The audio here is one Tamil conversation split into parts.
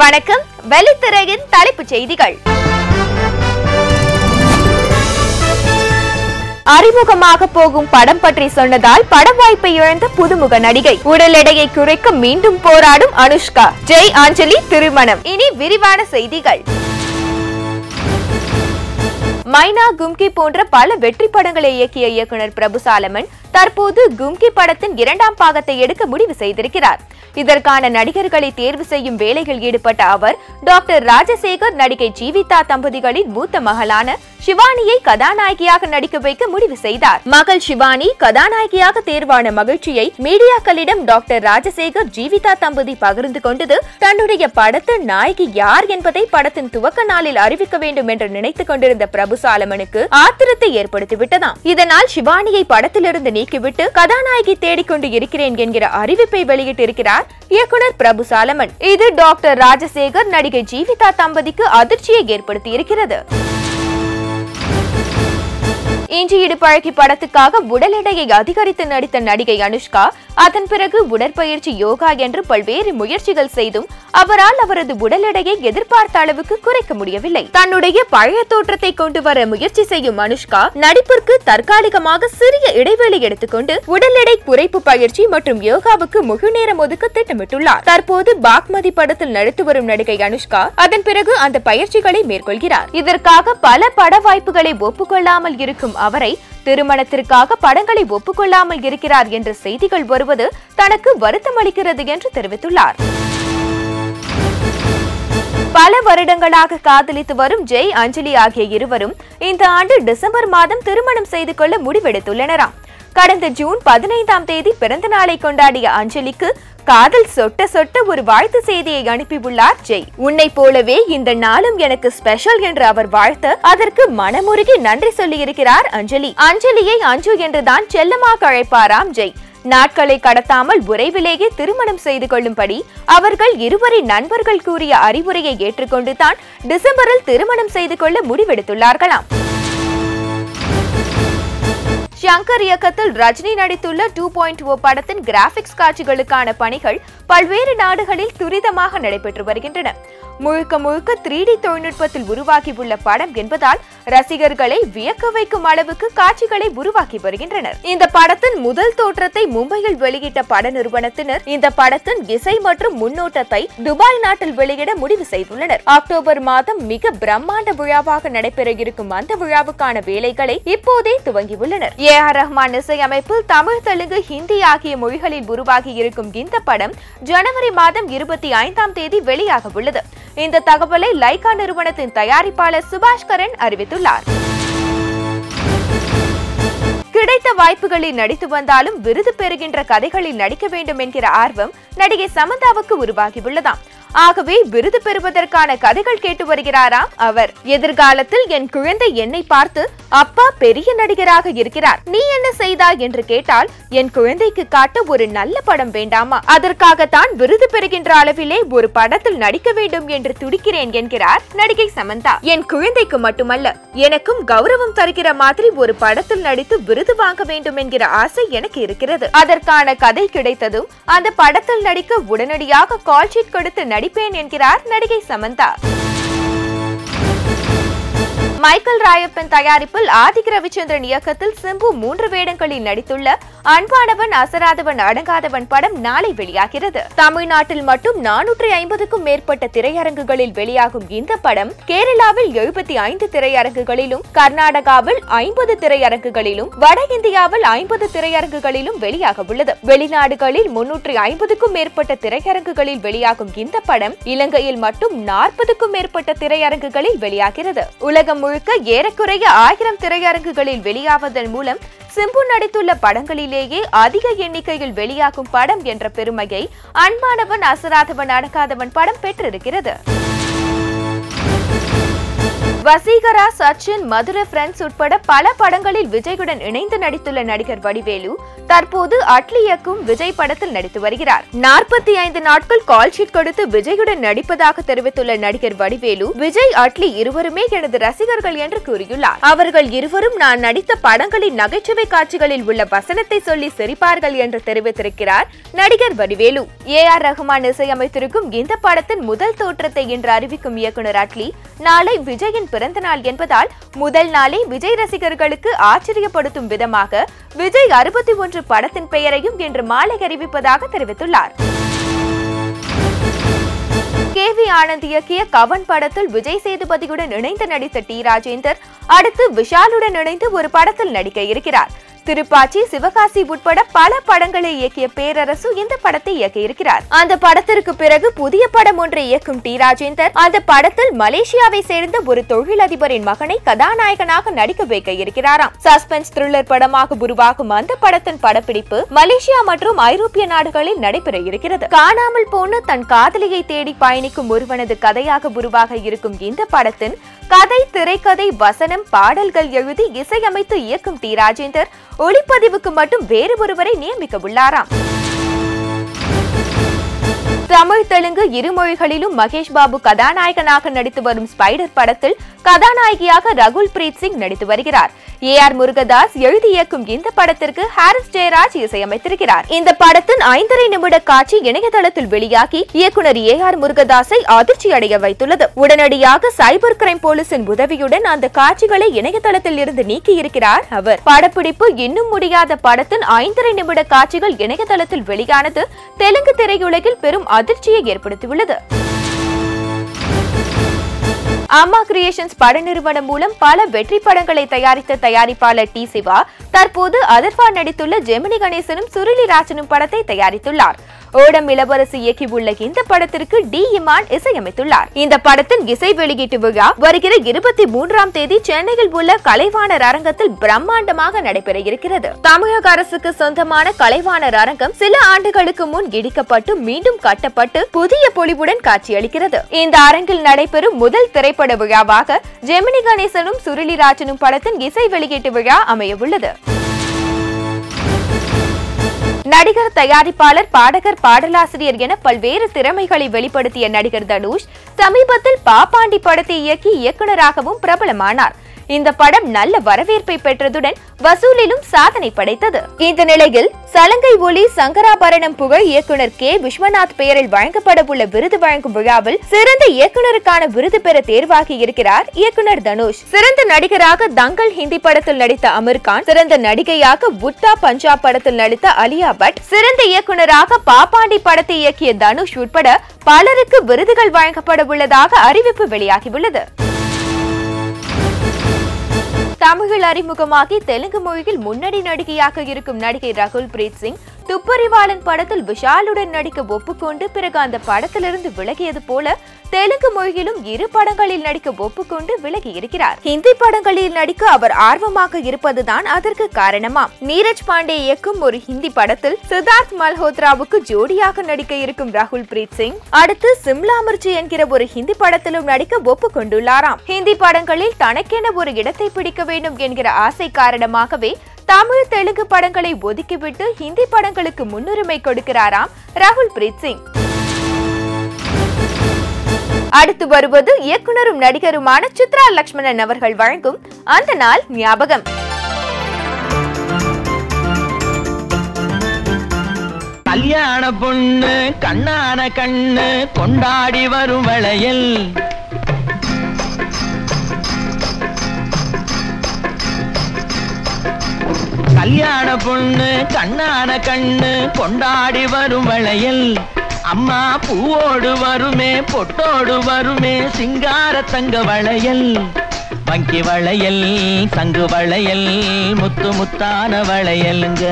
வணக்கம். வெளித்திரையின் தலைப்புச் செய்திகள். அறிமுகமாக போகும் படம் பற்றி சொன்னதால் பட வாய்ப்பை இழந்த புதுமுக நடிகை. உடல் எடையை குறைக்க மீண்டும் போராடும் அனுஷ்கா. ஜெய் அஞ்சலி திருமணம். இனி விரிவான செய்திகள். மைனா, கும்கி போன்ற பல வெற்றி படங்களை இயக்கிய இயக்குனர் பிரபு சாலமன் தற்போது கும்கி படத்தின் 2ஆம் பாகத்தை எடுக்க முடிவு செய்திருக்கிறார். இதற்கான நடிகர்களை தேர்வு செய்யும் வேலையில் ஈடுபட்ட அவர் டாக்டர் ராஜசேகர், நடிகை ஜீவிதா தம்பதிகளின் மூத்த மகளான சிவானியை கதாநாயகியாக நடிக்க வைக்க முடிவு செய்தார். மகள் சிவானி கதாநாயகியாக தேர்வான மகிழ்ச்சியை மீடியாக்களிடம் டாக்டர் ராஜசேகர், ஜீவிதா தம்பதி பகிர்ந்து கொண்டது தன்னுடைய படத்தின் நாயகி யார் என்பதை படத்தின் துவக்க நாளில் அறிவிக்க வேண்டும் என்று நினைத்துக் கொண்டிருந்த பிரபு சாலமனுக்கு ஆத்திரத்தை ஏற்படுத்திவிட்டதாம். இதனால் சிவானியை படத்திலிருந்து நீக்கிவிட்டு கதாநாயகி தேடிக்கொண்டு இருக்கிறேன் என்கிற அறிவிப்பை வெளியிட்டிருக்கிறார் இயக்குனர் பிரபு சாலமன். இது டாக்டர் ராஜசேகர், நடிகை ஜீவிதா தம்பதிக்கு அதிர்ச்சியை ஏற்படுத்தியிருக்கிறது. இஞ்சி இடு பழகி படத்துக்காக உடல் எடையை அதிகரித்து நடித்த நடிகை அனுஷ்கா அதன் பிறகு உடற்பயிற்சி, யோகா என்று பல்வேறு முயற்சிகள் செய்தும் அவரால் அவரது உடல் எடையை எதிர்பார்த்த அளவுக்கு குறைக்க முடியவில்லை. தன்னுடைய பழைய தோற்றத்தை கொண்டு வர முயற்சி செய்யும் அனுஷ்கா நடிப்பிற்கு தற்காலிகமாக சிறிய இடைவெளி எடுத்துக்கொண்டு உடல் எடை குறைப்பு பயிற்சி மற்றும் யோகாவுக்கு முழு நேரம் ஒதுக்க திட்டமிட்டுள்ளார். தற்போது பாக்மதி படத்தில் நடித்து வரும் நடிகை அனுஷ்கா அதன் பிறகு அந்த பயிற்சிகளை மேற்கொள்கிறார். இதற்காக பல பட வாய்ப்புகளை ஒப்புக்கொள்ளாமல் இருக்கும் அவரை திருமணத்திற்காக படங்களை ஒப்புக்கொள்ளாமல் இருக்கிறார் என்ற செய்திகள் வருவது தனக்கு வருத்தம் அளிக்கிறது என்று தெரிவித்துள்ளார். பல வருடங்களாக காதலித்து வரும் ஜெய், அஞ்சலி ஆகிய இருவரும் இந்த ஆண்டு டிசம்பர் மாதம் திருமணம் செய்து கொள்ள முடிவெடுத்துள்ளனராம். கடந்த ஜூன் 15ஆம் தேதி பிறந்த நாளை கொண்டாடிய அஞ்சலிக்கு காதல் சொட்ட சொட்ட ஒரு வாழ்த்து செய்தியை அனுப்பியுள்ளார் ஜெய். உன்னை போலவே இந்த நாளும் எனக்கு ஸ்பெஷல் என்று அவர் வாழ்த்த அதற்கு மனமுருகி நன்றி சொல்லியிருக்கிறார் அஞ்சலி. அஞ்சலியை அஞ்சு என்றுதான் செல்லமாக அழைப்பாராம் ஜெய். நாட்களை கடத்தாமல் விரைவிலேயே திருமணம் செய்து கொள்ளும்படி அவர்கள் இருவரின் நண்பர்கள் கூறிய அறிவுரையை ஏற்றுக்கொண்டுதான் டிசம்பரில் திருமணம் செய்து கொள்ள முடிவெடுத்துள்ளார்களாம். ஷங்கர் இயக்கத்தில் ரஜினி நடித்துள்ள 2.0 படத்தின் கிராபிக்ஸ் காட்சிகளுக்கான பணிகள் பல்வேறு நாடுகளில் துரிதமாக நடைபெற்று வருகின்றன. முழுக்க முழுக்க 3D தொழில்நுட்பத்தில் உருவாகியுள்ள படம் என்பதால் ரசிகர்களை வியக்க வைக்கும் அளவுக்கு காட்சிகளை உருவாக்கி வருகின்றனர். இந்த படத்தின் முதல் தோற்றத்தை மும்பையில் வெளியிட்ட பட நிறுவனத்தினர் இந்த படத்தின் இசை மற்றும் முன்னோட்டத்தை துபாய் நாட்டில் வெளியிட முடிவு செய்துள்ளனர். அக்டோபர் மாதம் மிக பிரம்மாண்ட விழாவாக நடைபெற இருக்கும் அந்த விழாவுக்கான வேலைகளை இப்போதே துவங்கியுள்ளனர். A.R. ரஹ்மான் இசையமைப்பில் தமிழ், தெலுங்கு, ஹிந்தி ஆகிய மொழிகளில் உருவாகி இருக்கும் இந்த படம் ஜனவரி மாதம் 25ஆம் தேதி வெளியாக உள்ளது. இந்த தகவலை லைகா நிறுவனத்தின் தயாரிப்பாளர் சுபாஷ் கரன் அறிவித்துள்ளார். கிடைத்த வாய்ப்புகளில் நடித்து வந்தாலும் விருது பெறுகின்ற கதைகளில் நடிக்க வேண்டும் என்கிற ஆர்வம் நடிகை சமந்தாவுக்கு உருவாகியுள்ளதாம். ஆகவே விருது பெறுவதற்கான கதைகள் கேட்டு வருகிறாராம் அவர். எதிர்காலத்தில் என் குழந்தை என்னை பார்த்து அப்பா பெரிய நடிகராக இருக்கிறார், நீ என்ன செய்தாய் என்று கேட்டால் என் குழந்தைக்கு காட்ட ஒரு நல்ல படம் வேண்டாமா? அதற்காகத்தான் விருது பெறுகின்ற அளவிலே ஒரு படத்தில் நடிக்க வேண்டும் என்று துடிக்கிறேன் என்கிறார் நடிகை சமந்தா. என் குழந்தைக்கு மட்டுமல்ல, எனக்கும் கௌரவம் தருகிற மாதிரி ஒரு படத்தில் நடித்து விருது வாங்க வேண்டும் என்கிற ஆசை எனக்கு இருக்கிறது. அதற்கான கதை கிடைத்ததும் அந்த படத்தில் நடிக்க உடனடியாக கால் ஷீட் கொடுத்து நடிப்பேன் என்கிறார் நடிகை சமந்தா. மைக்கேல் ராயப்பன் தயாரிப்பில் ஆதிக் ரவிச்சந்திரன் இயக்கத்தில் சிம்பு 3 வேடங்களில் நடித்துள்ள அன்பானவன், அசராதவன், அடங்காதவன் படம் நாளை வெளியாகிறது. தமிழ்நாட்டில் மட்டும் 450க்கும் மேற்பட்ட திரையரங்குகளில் வெளியாகும் இந்த படம் கேரளாவில் 75 திரையரங்குகளிலும், கர்நாடகாவில் 50 திரையரங்குகளிலும், வட இந்தியாவில் 50 திரையரங்குகளிலும் வெளியாக உள்ளது. வெளிநாடுகளில் 350க்கும் மேற்பட்ட திரையரங்குகளில் வெளியாகும் இந்த படம் இலங்கையில் மட்டும் 40க்கும் மேற்பட்ட திரையரங்குகளில் வெளியாகிறது. உலகம் முழுக்க ஏறக்குறைய 1000 திரையரங்குகளில் வெளியாவதன் மூலம் சிம்பு நடித்துள்ள படங்களிலேயே அதிக எண்ணிக்கையில் வெளியாகும் படம் என்ற பெருமையை அன்பானவன், அசராதவன், அடங்காதவன் படம் பெற்றிருக்கிறது. வசீகரா, சச்சின், மதுரை ஃப்ரெண்ட்ஸ் உட்பட பல படங்களில் விஜயுடன் இணைந்து நடித்துள்ள நடிகர் வடிவேலு தற்போது அட்லி இயக்கும் விஜய் படத்தில் நடித்து வருகிறார். 45 நாட்கள் கால்ஷீட் கொடுத்து விஜயுடன் நடிப்பதாக தெரிவித்துள்ள நடிகர் வடிவேலு, விஜய், அட்லி இருவருமே எனது ரசிகர்கள் என்று கூறியுள்ளார். அவர்கள் இருவரும் நான் நடித்த படங்களின் நகைச்சுவை காட்சிகளில் உள்ள வசனத்தை சொல்லி சிரிப்பார்கள் என்று தெரிவித்திருக்கிறார் நடிகர் வடிவேலு. ஏ.ஆர். ரஹ்மான் இசையமைத்திருக்கும் இந்த படத்தின் முதல் தோற்றத்தை இன்று அறிவிக்கும் இயக்குனர் அட்லி, நாளை விஜயின் பிறந்த நாள் என்பதால் முதல் நாளே விஜய் ரசிகர்களுக்கு ஆச்சரியப்படுத்தும் விதமாக விஜய் 61 படத்தின் பெயரையும் இன்று மாலை அறிவிப்பதாக தெரிவித்துள்ளார். கே.வி. ஆனந்த் இயக்கிய கவன் படத்தில் விஜய் சேதுபதியுடன் இணைந்து நடித்த டி. ராஜேந்தர் அடுத்து விஷாலுடன் இணைந்து ஒரு படத்தில் நடிக்க இருக்கிறார். திருப்பாச்சி, சிவகாசி உட்பட பல படங்களை இயக்கிய பேரரசு இந்த படத்தை இயக்கியிருக்கிறார். அந்த படத்திற்கு பிறகு புதிய படம் ஒன்றை இயக்கும் டி. ராஜேந்தர் அந்த படத்தில் மலேசியாவை சேர்ந்த ஒரு தொழிலதிபரின் மகனை கதாநாயகனாக நடிக்க வைக்க இருக்கிறாராம். சஸ்பென்ஸ் த்ரில்லர் படமாக உருவாகும் அந்த படத்தின் படப்பிடிப்பு மலேசியா மற்றும் ஐரோப்பிய நாடுகளில் நடைபெற இருக்கிறது. காணாமல் போன தன் காதலியை தேடி பயணிக்கும் ஒருவனது கதையாக உருவாக இருக்கும் இந்த படத்தின் கதை, திரைக்கதை, வசனம், பாடல்கள் எழுதி இசையமைத்து இயக்கும் டி. ராஜேந்தர் ஒளிப்பதிவுக்கு மட்டும் வேறு ஒருவரை நியமிக்க உள்ளாராம். தமிழ், தெலுங்கு இரு மொழிகளிலும் மகேஷ் பாபு கதாநாயகனாக நடித்து வரும் ஸ்பைடர் படத்தில் கதாநாயகியாக ரகுல் பிரீத் சிங் நடித்து வருகிறார். ஏ.ஆர். முருகதாஸ் எழுதி இயக்கும் இந்த படத்திற்கு ஹாரிஸ் ஜெயராஜ் இசையமைத்திருக்கிறார். இந்த படத்தின் 5.5 நிமிட காட்சி இணையதளத்தில் வெளியாகி இயக்குனர் ஏ.ஆர். முருகதாஸை அதிர்ச்சி அடைய வைத்துள்ளது. உடனடியாக சைபர் கிரைம் போலீசின் உதவியுடன் அந்த காட்சிகளை இணையதளத்தில் இருந்து நீக்கியிருக்கிறார் அவர். படப்பிடிப்பு இன்னும் முடியாத படத்தின் 5.5 நிமிட காட்சிகள் இணையதளத்தில் வெளியானது தெலுங்கு திரையுலகில் பெரும் அதிர்ச்சியை ஏற்படுத்தியுள்ளது. அம்மா கிரியேஷன்ஸ் பட நிறுவனம் மூலம் பல வெற்றி படங்களை தயாரித்த தயாரிப்பாளர் டி. சிவா தற்போது அதர்வா நடித்துள்ள ஜெமினி கணேசனும் சுருளி ராஜனும் படத்தை தயாரித்துள்ளார். ஓடம் இளவரசி இயக்கியுள்ள இந்த படத்திற்கு டி. இமான் இசையமைத்துள்ளார். இந்த படத்தின் இசை வெளியீட்டு விழா வருகிற 23ஆம் தேதி சென்னையில் உள்ள கலைவாணர் அரங்கத்தில் பிரம்மாண்டமாக நடைபெற இருக்கிறது. தமிழக அரசுக்கு சொந்தமான கலைவாணர் அரங்கம் சில ஆண்டுகளுக்கு முன் இடிக்கப்பட்டு மீண்டும் கட்டப்பட்டு புதிய பொலிவுடன் காட்சியளிக்கிறது. இந்த அரங்கில் நடைபெறும் முதல் திரைப்பட விழாவாக ஜெமினி கணேசனும் சுருளி ராஜனும் படத்தின் இசை வெளியீட்டு விழா அமையவுள்ளது. நடிகர், தயாரிப்பாளர், பாடகர், பாடலாசிரியர் என பல்வேறு திறமைகளை வெளிப்படுத்திய நடிகர் தனுஷ் சமீபத்தில் பாப்பாண்டி படத்தை இயக்கி இயக்குநராகவும் பிரபலமானார். இந்த படம் நல்ல வரவேற்பை பெற்றதுடன் வசூலிலும் சாதனை படைத்தது. இந்த நிலையில் சலங்கை ஒலி சங்கராபரணம் புகழ் இயக்குனர் கே. விஸ்வநாத் பெயரில் வழங்கப்பட உள்ள விருது வழங்கும் விழாவில் சிறந்த இயக்குநருக்கான விருது பெற தேர்வாகி இருக்கிறார் இயக்குனர் தனுஷ். சிறந்த நடிகராக தங்கல் ஹிந்தி படத்தில் நடித்த அமீர் கான், சிறந்த நடிகையாக உட்டா பஞ்சாப் படத்தில் நடித்த அலியா பட், சிறந்த இயக்குநராக பாப்பாண்டி படத்தை இயக்கிய தனுஷ் உட்பட பலருக்கு விருதுகள் வழங்கப்பட உள்ளதாக அறிவிப்பு வெளியாகியுள்ளது. தமிழில் அறிமுகமாகி தெலுங்கு மொழியில் முன்னணி நடிகையாக இருக்கும் நடிகை ரகுல் பிரீத் சிங் துப்பறிவாளன் படத்தில் விஷாலுடன் நடிக்க ஒப்புக்கொண்டு பிறகு அந்த படத்திலிருந்து விலகியது போல தெலுங்கு மொழியிலும் 2 படங்களில் நடிக்க ஒப்புக்கொண்டு விலகி இருக்கிறார். ஹிந்தி படங்களில் நடிக்க அவர் ஆர்வமாக இருப்பதுதான் அதற்கு காரணமாம். நீரஜ் பாண்டே இயக்கும் ஒரு ஹிந்தி படத்தில் சித்தார்த் மல்ஹோத்ராவுக்கு ஜோடியாக நடிக்க இருக்கும் ரகுல் பிரீத் சிங் அடுத்து சிம்லா மிர்ச்சி என்கிற ஒரு ஹிந்தி படத்திலும் நடிக்க ஒப்புக்கொண்டுள்ளாராம். ஹிந்தி படங்களில் தனக்கென ஒரு இடத்தை பிடிக்க வேண்டும் என்கிற ஆசை காரணமாகவே தமிழ், தெலுங்கு படங்களை ஒதுக்கிவிட்டு ஹிந்தி படங்களுக்கு முன்னுரிமை கொடுக்கிறாராம் ரகுல் பிரீத் சிங். அடுத்து வருவது இயக்குனரும் நடிகருமான சித்ரா லட்சுமணன் அவர்கள் வழங்கும் அந்த நாள் ஞாபகம். கல்யாண பொண்ணு கண்ணான கண்ணு கொண்டாடி வரும் வளையல், கல்யாண பொண்ணு கண்ணான கண்ணு கொண்டாடி வரும் வளையல், அம்மா பூவோடு வருமே பொட்டோடு வருமே சிங்கார தங்க வளையல், வங்கி வளையல் சங்கு வளையல் முத்து முத்தான வளையலுங்க,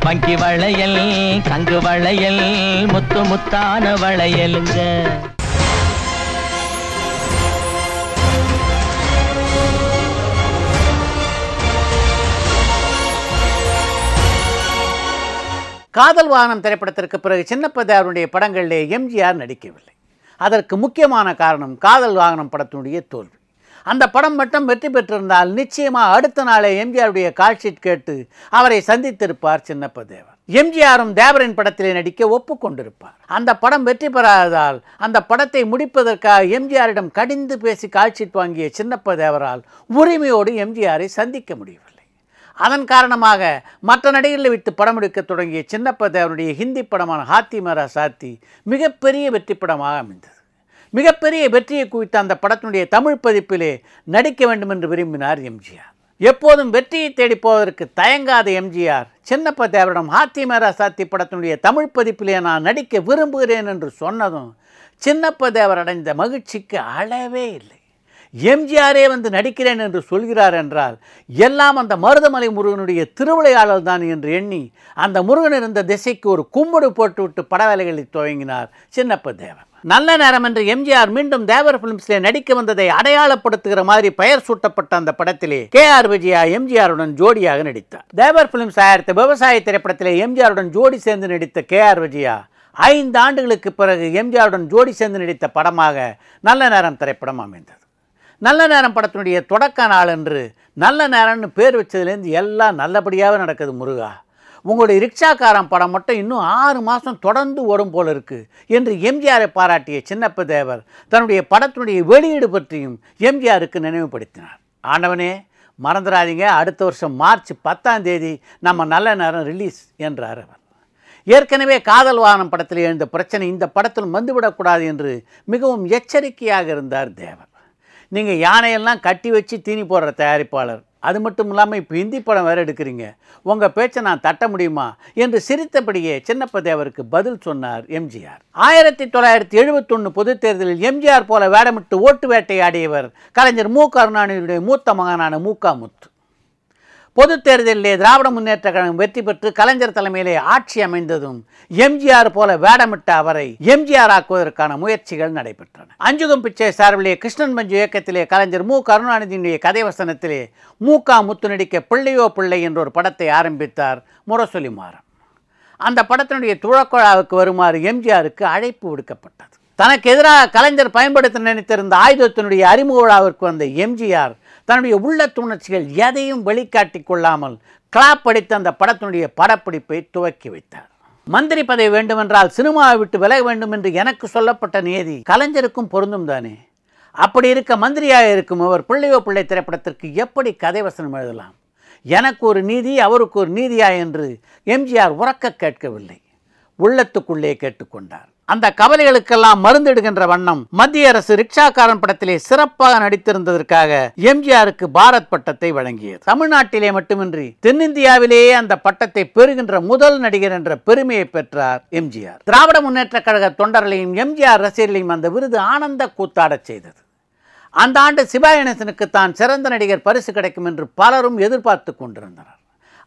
வங்கி வளையல் சங்கு வளையல் முத்து முத்தான வளையலுங்க. காதல் வாகனம் திரைப்படத்திற்கு பிறகு சின்னப்பதாருடைய படங்களிலே எம்ஜிஆர் நடிக்கவில்லை. அதற்கு முக்கியமான காரணம் காதல் வாகனம் படத்தினுடைய தோல்வி. அந்த படம் மட்டும் வெற்றி பெற்றிருந்தால் நிச்சயமாக அடுத்த நாளே எம்ஜிஆருடைய கால்ஷீட் கேட்டு அவரை சந்தித்திருப்பார் சின்னப்ப தேவர். எம்ஜிஆரும் தேவரின் படத்திலே நடிக்க ஒப்புக்கொண்டிருப்பார். அந்த படம் வெற்றி பெறாததால் அந்த படத்தை முடிப்பதற்காக எம்ஜிஆரிடம் கடிந்து பேசி கால்ஷீட் வாங்கிய சின்னப்ப தேவரால் உரிமையோடு எம்ஜிஆரை சந்திக்க முடியவில்லை. அதன் காரணமாக மற்ற நடிகர்களை வைத்து படம் எடுக்க தொடங்கிய சின்னப்ப தேவருடைய ஹிந்தி படமான ஹாத்தி மேரா சாத்தி மிகப்பெரிய வெற்றி படமாக அமைந்தது. மிகப்பெரிய வெற்றியை குவித்த அந்த படத்தினுடைய தமிழ் பதிப்பிலே நடிக்க வேண்டும் என்று விரும்பினார் எம்ஜிஆர். எப்போதும் வெற்றியை தேடி போவதற்கு தயங்காத எம்ஜிஆர் சின்னப்ப தேவரிடம் ஹாத்தி மேரா சாத்தி படத்தினுடைய தமிழ் பதிப்பிலே நான் நடிக்க விரும்புகிறேன் என்று சொன்னதும் சின்னப்ப தேவர் அடைந்த மகிழ்ச்சிக்கு அளவே இல்லை. எம்ஜிஆரே வந்து நடிக்கிறேன் என்று சொல்கிறார் என்றால் எல்லாம் அந்த மருதமலை முருகனுடைய திருவிளையாடல் தான் என்று எண்ணி அந்த முருகன் இருந்த திசைக்கு ஒரு கும்பிடு போட்டுவிட்டு படவேலைகளை துவங்கினார் சின்னப்ப தேவர். நல்ல நேரம் என்று எம்ஜிஆர் மீண்டும் தேவர் பிலிம்ஸிலே நடிக்க வந்ததை அடையாளப்படுத்துகிற மாதிரி பெயர் சூட்டப்பட்ட அந்த படத்திலே கேஆர் விஜயா எம்ஜிஆருடன் ஜோடியாக நடித்தார். தேவர் பிலிம்ஸ் தயாரித்த விவசாய திரைப்படத்திலே எம்ஜிஆருடன் ஜோடி சேர்ந்து நடித்த கேஆர் விஜயா 5 ஆண்டுகளுக்கு பிறகு எம்ஜிஆருடன் ஜோடி சேர்ந்து நடித்த படமாக நல்ல நேரம் திரைப்படம் அமைந்தது. நல்ல நேரம் படத்தினுடைய தொடக்க நாள் என்று நல்ல நேரம்னு பேர் வச்சதுலேருந்து எல்லாம் நல்லபடியாகவே நடக்குது முருகா, உங்களுடைய ரிக்ஷாக்காரன் படம் மட்டும் இன்னும் 6 மாதம் தொடர்ந்து ஓடும் போல இருக்கு என்று எம்ஜிஆரை பாராட்டிய சின்னப்ப தேவர் தன்னுடைய படத்தினுடைய வெளியீடு பற்றியும் எம்ஜிஆருக்கு நினைவுபடுத்தினார். ஆண்டவனே மறந்துடாதீங்க, அடுத்த வருஷம் மார்ச் 10ஆம் தேதி நம்ம நல்ல நேரம் ரிலீஸ் என்றார் அவர். ஏற்கனவே காதல் வாகனம் படத்தில் எழுந்த பிரச்சனை இந்த படத்தில் வந்துவிடக்கூடாது என்று மிகவும் எச்சரிக்கையாக இருந்தார் தேவர். நீங்கள் யானையெல்லாம் கட்டி வச்சு தீனி போடுற தயாரிப்பாளர், அது மட்டும் இல்லாமல் இப்போ ஹிந்தி படம் வேறு எடுக்கிறீங்க, உங்கள் பேச்சை நான் தட்ட முடியுமா என்று சிரித்தபடியே சின்னப்ப தேவருக்கு பதில் சொன்னார் எம்ஜிஆர். 1971 பொதுத் தேர்தலில் எம்ஜிஆர் போல வேடமிட்டு ஓட்டு வேட்டையாடியவர் கலைஞர் மு கருணாநிதியுடைய மூத்த மகனான மூகா முத்து. பொதுத் தேர்தலிலே திராவிட முன்னேற்ற கழகம் வெற்றி பெற்று கலைஞர் தலைமையிலே ஆட்சி அமைந்ததும் எம்ஜிஆர் போல வேடமிட்ட அவரை எம்ஜிஆர் ஆக்குவதற்கான முயற்சிகள் நடைபெற்றன. அஞ்சுகம் பிச்சை சார்பிலே கிருஷ்ணன் மஞ்சு இயக்கத்திலே கலைஞர் மு கருணாநிதியினுடைய கதை வசனத்திலே மூகா முத்து நடிக்க பிள்ளையோ பிள்ளை என்ற ஒரு படத்தை ஆரம்பித்தார் முரசொலி மாறன். அந்த படத்தினுடைய துவக்கவிழாவுக்கு வருமாறு எம்ஜிஆருக்கு அழைப்பு விடுக்கப்பட்டது. தனக்கு எதிராக கலைஞர் பயன்படுத்த நினைத்திருந்த ஆயுதத்தினுடைய அறிமுக விழாவிற்கு வந்த எம்ஜிஆர் தன்னுடைய உள்ளத்துணர்ச்சிகள் எதையும் வெளிக்காட்டி கொள்ளாமல் கிளாப் அடித்து அந்த படத்தினுடைய படப்பிடிப்பை துவக்கி வைத்தார். மந்திரி பதவி வேண்டுமென்றால் சினிமாவை விட்டு விலக வேண்டும் என்று எனக்கு சொல்லப்பட்ட நியதி கலைஞருக்கும் பொருந்தும் தானே. அப்படி இருக்க மந்திரியாக இருக்கும் அவர் பிள்ளையோ பிள்ளை திரைப்படத்திற்கு எப்படி கதை வசனம் எழுதலாம்? எனக்கு ஒரு நீதி அவருக்கு ஒரு நீதியா என்று எம்ஜிஆர் உறக்க கேட்கவில்லை, உள்ளத்துக்குள்ளே கேட்டுக்கொண்டார். அந்த கவலைகளுக்கெல்லாம் மருந்திடுகின்ற வண்ணம் மத்திய அரசு ரிக்ஷாக்காரன் படத்திலே சிறப்பாக நடித்திருந்ததற்காக எம்ஜிஆருக்கு பாரத் பட்டத்தை வழங்கியது. தமிழ்நாட்டிலே மட்டுமின்றி தென்னிந்தியாவிலேயே அந்த பட்டத்தை பெறுகின்ற முதல் நடிகர் என்ற பெருமையை பெற்றார் எம்ஜிஆர். திராவிட முன்னேற்ற கழக தொண்டர்களையும் எம்ஜிஆர் ரசிகர்களையும் அந்த விருது ஆனந்த கூத்தாடச் செய்தது. அந்த ஆண்டு சிவா கணேசனுக்கு தான் சிறந்த நடிகர் பரிசு கிடைக்கும் என்று பலரும் எதிர்பார்த்து கொண்டிருந்தனர்.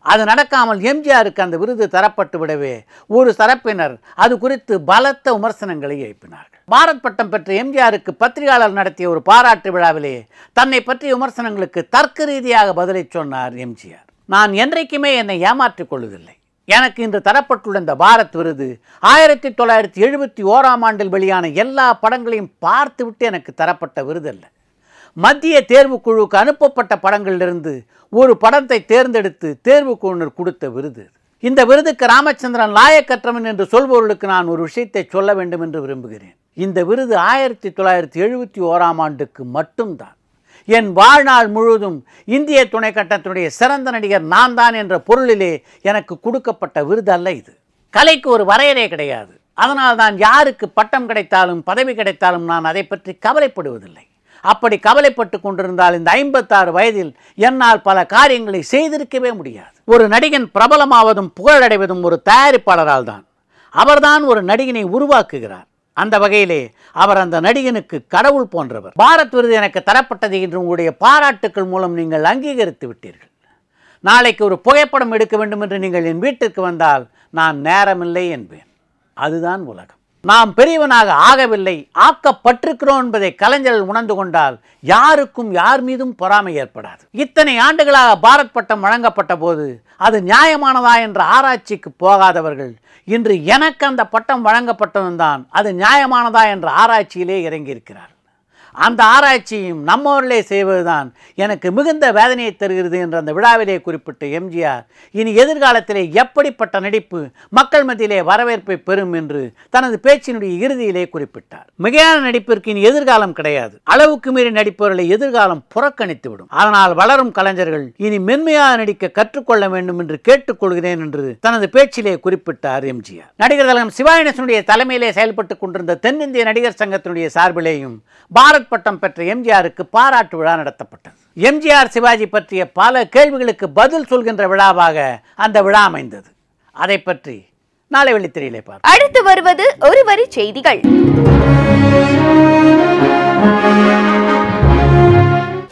அது நடக்காமல் எம்ஜிஆருக்கு அந்த விருது தரப்பட்டு விடவே ஒரு தரப்பினர் அது குறித்து பலத்த விமர்சனங்களை எழுப்பினார்கள். பாரத் பட்டம் பெற்ற எம்ஜிஆருக்கு பத்திரிகையாளர் நடத்திய ஒரு பாராட்டு விழாவிலே தன்னை பற்றிய விமர்சனங்களுக்கு தர்க்க ரீதியாக பதிலை சொன்னார் எம்ஜிஆர். நான் என்றைக்குமே என்னை ஏமாற்றிக் கொள்வதில்லை. எனக்கு இன்று தரப்பட்டுள்ள இந்த பாரத் விருது 1971ஆம் ஆண்டில் வெளியான எல்லா படங்களையும் பார்த்துவிட்டு எனக்கு தரப்பட்ட விருது அல்ல. மத்திய தேர்வுக்குழுவுக்கு அனுப்பப்பட்ட படங்களிலிருந்து ஒரு படத்தை தேர்ந்தெடுத்து தேர்வுக்குழுவினர் கொடுத்த விருது. இந்த விருதுக்கு ராமச்சந்திரன் லாயக்கற்றவன் என்று சொல்பவர்களுக்கு நான் ஒரு விஷயத்தை சொல்ல வேண்டும் என்று விரும்புகிறேன். இந்த விருது 1971ஆம் ஆண்டுக்கு மட்டும்தான். என் வாழ்நாள் முழுவதும் இந்திய துணை கட்டத்தினுடைய சிறந்த நடிகர் நான் தான் என்ற பொருளிலே எனக்கு கொடுக்கப்பட்ட விருது அல்ல இது. கலைக்கு ஒரு வரையறை கிடையாது. அதனால் தான் யாருக்கு பட்டம் கிடைத்தாலும் பதவி கிடைத்தாலும் நான் அதை பற்றி கவலைப்படுவதில்லை. அப்படி கவலைப்பட்டு கொண்டிருந்தால் இந்த 56 வயதில் என்னால் பல காரியங்களை செய்திருக்கவே முடியாது. ஒரு நடிகன் பிரபலமாவதும் புகழடைவதும் ஒரு தயாரிப்பாளரால் தான். அவர்தான் ஒரு நடிகனை உருவாக்குகிறார். அந்த வகையிலே அவர் அந்த நடிகனுக்கு கடவுள் போன்றவர். பாரத் விருது எனக்கு தரப்பட்டது என்று உங்களுடைய பாராட்டுக்கள் மூலம் நீங்கள் அங்கீகரித்து விட்டீர்கள். நாளைக்கு ஒரு புகைப்படம் எடுக்க வேண்டும் என்று நீங்கள் என் வீட்டிற்கு வந்தால் நான் நேரமில்லை என்பேன். அதுதான் உலகம். நாம் பெரியவனாக ஆகவில்லை, ஆக்கப்பட்டிருக்கிறோம் என்பதை கலைஞர்கள் உணர்ந்து கொண்டால் யாருக்கும் யார் மீதும் பொறாமை ஏற்படாது. இத்தனை ஆண்டுகளாக பாரத் பட்டம் வழங்கப்பட்ட போது அது நியாயமானதா என்ற ஆராய்ச்சிக்கு போகாதவர்கள் இன்று எனக்கு அந்த பட்டம் வழங்கப்பட்டதும் தான் அது நியாயமானதா என்ற ஆராய்ச்சியிலே இறங்கியிருக்கிறார். அந்த ஆராய்ச்சியும் நம்மவர்களே செய்வதுதான் எனக்கு மிகுந்த வேதனையை தருகிறது என்று அந்த விழாவிலே குறிப்பிட்ட எம்ஜிஆர் இனி எதிர்காலத்திலே எப்படிப்பட்ட நடிப்பு மக்கள் மத்தியிலே வரவேற்பை பெறும் என்று தனது பேச்சினுடைய இறுதியிலே குறிப்பிட்டார். மிகையான நடிப்பிற்கு இனி எதிர்காலம் கிடையாது. அளவுக்கு மீறி நடிப்பவர்களை எதிர்காலம் புறக்கணித்துவிடும். அதனால் வளரும் கலைஞர்கள் இனி மென்மையாக நடிக்க கற்றுக்கொள்ள வேண்டும் என்று கேட்டுக்கொள்கிறேன் என்று தனது பேச்சிலே குறிப்பிட்டார் எம்ஜிஆர். நடிகர் திலகம் சிவாஜி கணேசனுடைய தலைமையிலே செயல்பட்டுக் கொண்டிருந்த தென்னிந்திய நடிகர் சங்கத்தினுடைய சார்பிலேயும் பாரத் பட்டம் பெற்ற எம்ஜிஆருக்கு பாராட்டு விழா நடத்தப்பட்டது. எம்ஜிஆர் சிவாஜி பற்றிய பல கேள்விகளுக்கு பதில் சொல்கின்ற விழாவாக அந்த விழா அமைந்தது. அதை பற்றி நாளை வெள்ளித்திரையிலே பார்ப்போம். அடுத்து வருவது ஒரு வரி செய்திகள்.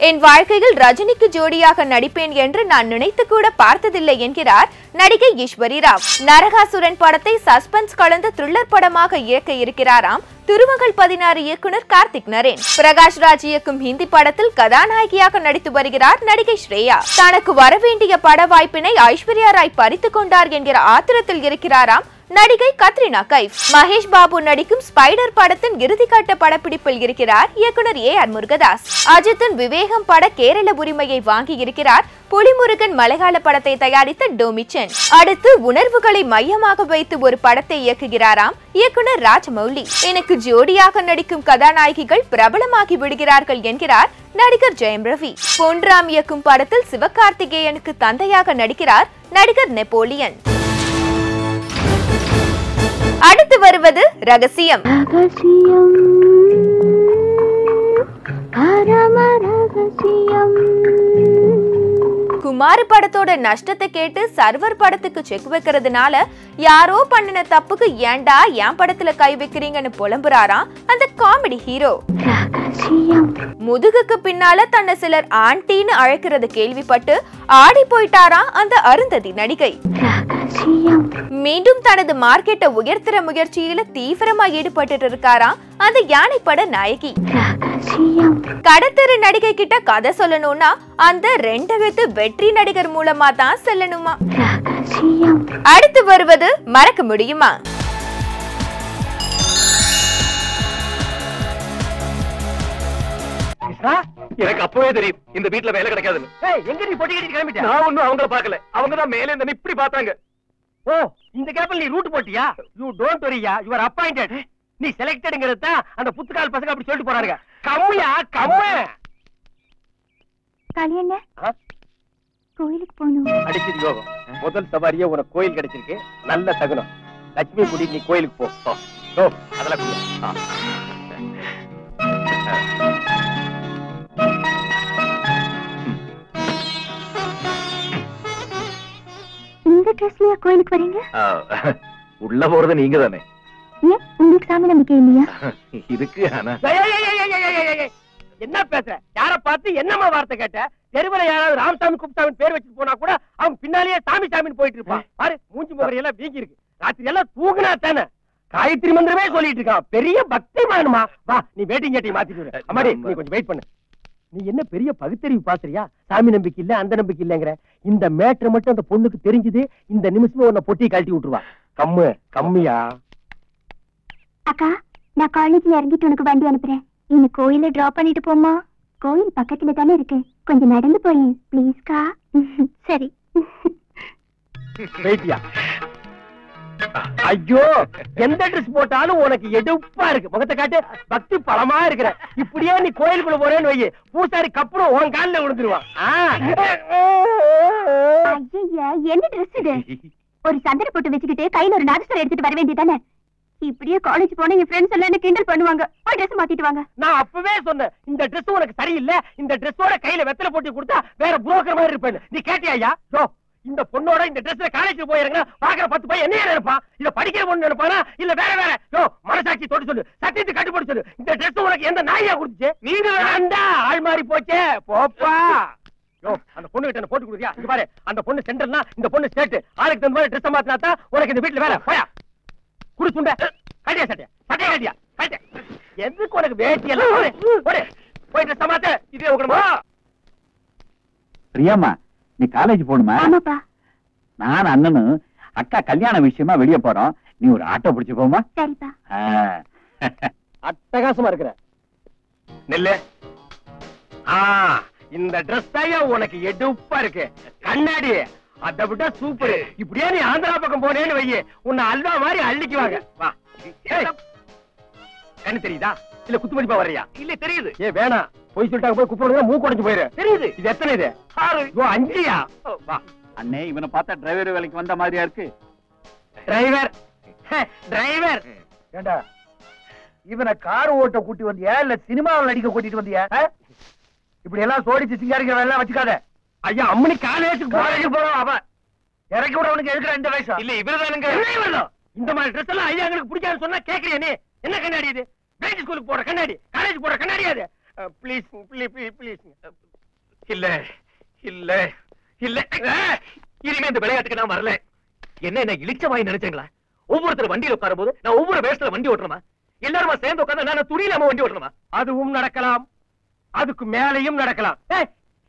என் வாழ்க்கையில் ரஜினிக்கு ஜோடியாக நடிப்பேன் என்று நான் நினைத்து கூட பார்த்ததில்லை என்கிறார் நடிகை ஈஸ்வரி ராவ். நரகாசுரன் படத்தை சஸ்பென்ஸ் கலந்த த்ரில்லர் படமாக இயக்க இருக்கிறாராம் திருமகள் 16 இயக்குனர் கார்த்திக் நரேன். பிரகாஷ் ராஜ் இயக்கும் ஹிந்தி படத்தில் கதாநாயகியாக நடித்து வருகிறார் நடிகை ஸ்ரேயா. தனக்கு வரவேண்டிய பட வாய்ப்பினை ஐஸ்வர்யா ராய் பறித்துக் கொண்டார் என்கிற ஆத்திரத்தில் இருக்கிறாராம் நடிகை கத்ரினா கைஃப். மகேஷ் பாபு நடிக்கும் ஸ்பைடர் படத்தின் இறுதிக்கட்ட படப்பிடிப்பில் இருக்கிறார் இயக்குனர் ஏஆர் முருகதாஸ். அஜித்தின் விவேகம் பட கேரள உரிமையை வாங்கி இருக்கிறார் புலிமுருகன் மலையாள படத்தை தயாரித்த டோமிச்சன். அடுத்து உணர்வுகளை மையமாக வைத்து ஒரு படத்தை இயக்குகிறாராம் இயக்குனர் ராஜமௌலி. எனக்கு ஜோடியாக நடிக்கும் கதாநாயகிகள் பிரபலமாகி விடுகிறார்கள் என்கிறார் நடிகர் ஜெயம் ரவி. பொன்ராம் இயக்கும் படத்தில் சிவகார்த்திகேயனுக்கு தந்தையாக நடிக்கிறார் நடிகர் நெப்போலியன். அடுத்து வருவது ரகசியம். குமார் படத்தோட நஷ்டத்தை கேட்டு சர்வர் படத்துக்கு செக் வைக்கிறதுனால யாரோ பண்ணின தப்புக்கு ஏண்டா என் படத்துல கை வைக்கிறீங்கன்னு புலம்புறாராம் அந்த காமெடி ஹீரோ. முதுகுக்கு பின்னால தன்னை சிலர் ஆண்டின்னு அழைக்கிறது கேள்விப்பட்டு ஆடி போயிட்டாராம் அந்த அருந்ததி நடிகை. மீண்டும் தனது மார்க்கெட்டை உயர்த்துற முயற்சியில தீவிரமா ஈடுபட்டு இருக்காராம் அந்த யானை பட நாயகி. கடத்தெரு நடிகை கிட்ட கதை சொல்லணும்னா அந்த 2 எழுத்து வெற்றி நடிகர் மூலமா தான் சொல்லணுமா. அடுத்து வருவது மறக்க முடியுமா. எனக்கு அப்பவே தெரியும் இந்த வீட்டுல வேலை கிடைக்காதுன்னு. எங்க நீ பொட்டி கட்டி கிளம்பிட்ட? நான் ஒண்ணும் அவங்கள பாக்கல, அவங்க தான் மேலே இருந்து இப்படி பார்த்தாங்க. ஓ, இந்த கேப்ல நீ ரூட் போட்டியா? யூ டோன்ட் வரியா, யூ ஆர் அப்பாயிண்டட். நீ செலக்டட்ங்கிறத அந்த புத்துக்கால் பசங்க அப்படி சொல்லிட்டு போறாங்க. கம்மியா கம்ம கல்யாண கோயிலுக்கு போகணும். அடிச்சது யோகம். முதல் சவாரியே உனக்கு கோயில் கிடைச்சிருக்கு. நல்ல தகுனம். லட்சுமி குடி நீ கோயிலுக்கு போ. ஓ, அதெல்லாம் இந்த ட்ரெஸ்லயா கோயிலுக்கு வரீங்க? உள்ள போறது நீங்க தானே. ஏன் உங்களுக்கு சாமி நம்பிக்கை இல்லையா? இதுக்கு என்ன பேசுற? யார பார்த்து என்னமா வார்த்தை கேட்ட? தெருவுல யாராவது ராமசாமி குப்தாவின் பேர் வச்சுட்டு போனா கூட அவன் பின்னாலேயே சாமி சாமின்னு போயிட்டு இருப்பான். பாரு, மூஞ்சி முகரையெல்லாம் வீங்கி இருக்கு. ராத்திரி எல்லாம் தூங்குனா தானே காயத்ரி மந்திரமே சொல்லிட்டு இருக்கான். பெரிய பக்தி மானுமா. வா, நீ வெயிட்டிங் கேட்டி மாத்திட்டு அம்மாடி, நீ கொஞ்சம் வெயிட் பண்ணு. நீ என்ன பெரிய பகுத்தறிவு பாக்குறியா? சாமி நம்பிக்கை இல்ல, அந்த நம்பிக்கை இல்லங்கிற. இந்த மேட்டர் மட்டும் அந்த பொண்ணுக்கு தெரிஞ்சது, இந்த நிமிஷமே உன்னை பொட்டி கழட்டி விட்டுருவா. கம்மியா. அக்கா, நான் காலேஜ்ல இறங்கிட்டு உனக்கு வண்டி அனுப்புறேன். என்ன கோயில டிராப் பண்ணிட்டு போமா? கோயில் பக்கத்துல தானே இருக்கு, கொஞ்சம் நடந்து போய் ப்ளீஸ்கா. சரி. வெயிட்டியா? ஐயோ, எந்த ட்ரெஸ் போட்டாலும் உனக்கு எடுப்பா இருக்கு. முகத்தை காட்டு, பக்தி பலமா இருக்கிற. இப்படியே நீ கோயிலுக்குள்ள போறேன்னு வை, பூசாரி கப்புறம் உன் காலில் விழுந்துருவான். என்ன ட்ரெஸ் இது? ஒரு சந்தன போட்டு வச்சுக்கிட்டு கையில ஒரு நாதஸ்வரம் எடுத்துட்டு வர வேண்டியதானே? இப்படியே காலேஜ் போனா என் ஃப்ரெண்ட்ஸ் எல்லாம் என்ன கிண்டல் பண்ணுவாங்க. ஒரு ட்ரெஸ் மாத்திட்டு வாங்க. நான் அப்பவே சொன்னேன், இந்த ட்ரெஸ் உனக்கு சரியில்லை. இந்த ட்ரெஸ்ஸோட கையில வெத்தலை போட்டு கொடுத்தா வேற புரோக்கர் மாதிரி இருப்பேன். நீ கேட்டியா? இந்த பொண்ணோட இந்த ட்ரெஸ்ல காலேஜ் போயிருங்க, பாக்குற 10 பையன் என்ன நினைப்பான்? இல்ல படிக்கிற பொண்ணு நினைப்பானா? இல்ல வேற வேற? மனசாட்சி தொட்டு சொல்லு, சத்தியத்தை கட்டுப்பட்டு சொல்லு. இந்த ட்ரெஸ் உனக்கு எந்த நாயா கொடுத்துச்சு? நீங்க ஆள் மாறி போச்சே, போப்பா. அந்த பொண்ணு கிட்ட போட்டு கொடுத்தியா? இங்க பாரு, அந்த பொண்ணு சென்டர்னா இந்த பொண்ணு ஸ்டேட். ஆளுக்கு தகுந்த மாதிரி ட்ரெஸ் மாத்தினா உனக்கு இந்த வீட்டுல வேலை. போயா குடி சுண்ட கட்டியா சட்டையா கட்டியா கட்ட. எதுக்கு உனக்கு வேட்டி எல்லாம்? போய் ட்ரெஸ் மாத்த. இதே உங்களமா பிரியாமா, நீ காலேஜ் போகணுமா? ஆமாப்பா. நான் அண்ணனும் அக்கா கல்யாண விஷயமா வெளியே போறோம். நீ ஒரு ஆட்டோ பிடிச்சு போமா? சரிப்பா. அட்டகாசமா இருக்கிற. நெல்லு. இந்த ட்ரெஸ் தான் உனக்கு எடுப்பா இருக்கு. கண்ணாடி அதை விட சூப்பர். இப்படியே நீ ஆந்திரா பக்கம் போனேன்னு வையே, உன்னை அல்வா மாதிரி அள்ளிக்குவாங்க. வா. கண்ணு தெரியுதா இல்ல குத்து மதிப்பா வரையா? இல்ல தெரியுது. ஏ வேணாம், போய் சொல்லிட்டாங்க, போய் குப்பிடுங்க, மூக்கு உடைஞ்சு போயிரு. தெரியுது. இது எத்தனை? இது 6. 5யா? வா அண்ணே, இவனை பார்த்தா டிரைவர் வேலைக்கு வந்த மாதிரியா இருக்கு. டிரைவர் டிரைவர் ஏண்டா இவனை கார் ஓட்ட கூட்டி வந்தியா இல்ல சினிமாவில் நடிக்க கூட்டிட்டு வந்தியா? இப்படி எல்லாம் சோடிச்சு சிங்காரிக்கிற வேலை வச்சுக்காத. ஐயா அம்மனி காலேஜுக்கு போறோம். அவன் இறக்கி விடவனுக்கு எதுக்குற இந்த வயசு? இல்ல இவருதானுங்க. இந்த மாதிரி ட்ரெஸ் எல்லாம் ஐயா எங்களுக்கு பிடிக்காதுன்னு சொன்னா கேக்குறியா நீ? என்ன கண்ணாடி இது? பிரைட் ஸ்கூலுக்கு போற கண்ணாடி, காலேஜ் போற கண்ணாடி அது. Please please please. இல்ல இல்ல இல்ல, இனிமே இந்த விளையாட்டுக்கு நான் வரல. என்ன இழிச்சவாய் நினைச்சீங்களா? ஒவ்வொருத்தர் வண்டியில உட்காரும் போது நான் ஒவ்வொரு வேஷத்துல வண்டி ஓட்டுறமா? எல்லாருமா சேர்ந்து உட்கார்ந்து நான் துணியிலாம வண்டி ஓட்டுறமா? அதுவும் நடக்கலாம், அதுக்கு மேலையும் நடக்கலாம்.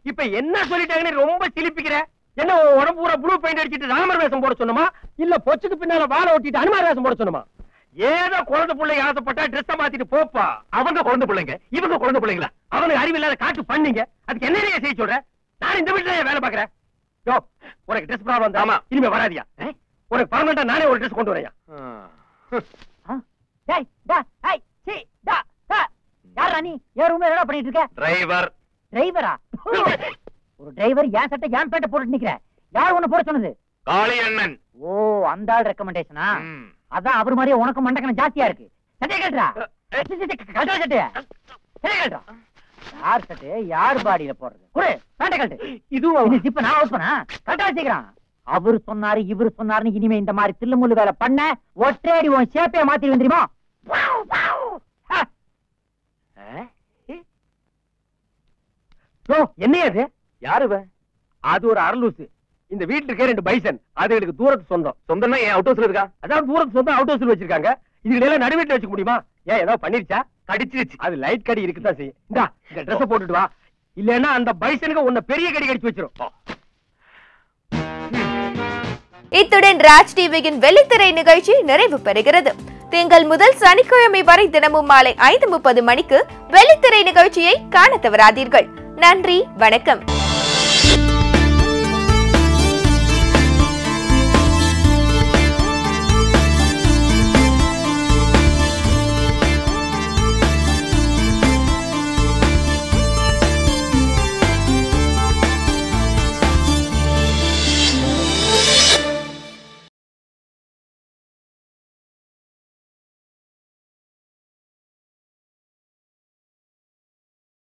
இப்ப என்ன சொல்லிட்டாங்கன்னு ரொம்ப சிலிப்பிக்கிற. என்ன உடம்பு பூரா ப்ளூ பெயிண்ட் அடிச்சிட்டு ராமர் வேஷம் போட சொன்னமா, இல்ல பொச்சுக்கு பின்னால வாழை ஓட்டிட்டு அனுமார் வேஷம் போட சொன்னமா? ஏதோ குழந்தை பிள்ளைங்க ஆசைப்பட்டா ட்ரெஸ் மாத்திட்டு போப்பா. அவங்க குழந்தை பிள்ளைங்க, இவங்க குழந்தை பிள்ளைங்களா? அவனுக்கு அறிவில்லாத காட்டு பண்ணீங்க. அதுக்கு என்ன செய்ய சொல்ற? நான் இந்த வீட்டுல வேலை பாக்குறேன். யோ, உனக்கு ட்ரெஸ் ப்ராப்ளம் தாமா, இனிமே வராதியா? உனக்கு பர்மனண்டா நானே ஒரு ட்ரெஸ் கொண்டு வரேன். யாரா நீ? ஏன் ரூம்ல என்ன பண்ணிட்டு இருக்க? டிரைவர். டிரைவரா? ஒரு டிரைவர் ஏன் சட்டை ஏன் பேட்டை போட்டு நிக்கிற? யார் உன்னை போட சொன்னது? காளி அண்ணன். ஓ, அந்த ஆள் ரெக்கமெண்டேஷனா? அதான் அவர் மாதிரியே உனக்கு மண்டக்கணம் ஜாஸ்தியா இருக்கு. சட்டையை கட்டுறா. கட்டுற சட்டையா? சட்டையை கட்டுறா. யார் சட்டையை யார் பாடியில போடுறது? குடு, சட்டை கட்டு. இது இப்ப நான் அவுட் பண்ணா கட்டா வச்சுக்கிறான். அவரு சொன்னாரு இவரு சொன்னாருன்னு இனிமே இந்த மாதிரி தில்லுமுள்ளு வேலை பண்ண ஒற்றையடி உன் ஷேப்பைய மாத்தி வந்துருமா? என்னையாது? யாரு? அது ஒரு அரலூசு. இந்த வீட்டுல இருக்க 2 பைசன், அது எனக்கு தூரத்து சொந்தம். சொந்தம்னா ஏன் அவுட் ஹவுஸ்ல இருக்கா? அதான் தூரத்து சொந்தம் அவுட் ஹவுஸ்ல வச்சிருக்காங்க. இதுல எல்லாம் நடுவீட்டுல வச்சுக்க முடியுமா? ஏன் ஏதாவது பண்ணிருச்சா? கடிச்சிருச்சு. அது லைட் கடி இருக்குதான் செய்யும். இந்தா இந்த ட்ரெஸ் போட்டுட்டு வா, இல்லன்னா அந்த பைசனுக்கு உன்னை பெரிய கடி கடிச்சு வச்சிரும். இத்துடன் ராஜ் டிவியின் வெள்ளித்திரை நிகழ்ச்சி நிறைவு பெறுகிறது. திங்கள் முதல் சனிக்கிழமை வரை தினமும் மாலை 5:30 மணிக்கு வெள்ளித்திரை நிகழ்ச்சியை காண தவறாதீர்கள். நன்றி, வணக்கம்.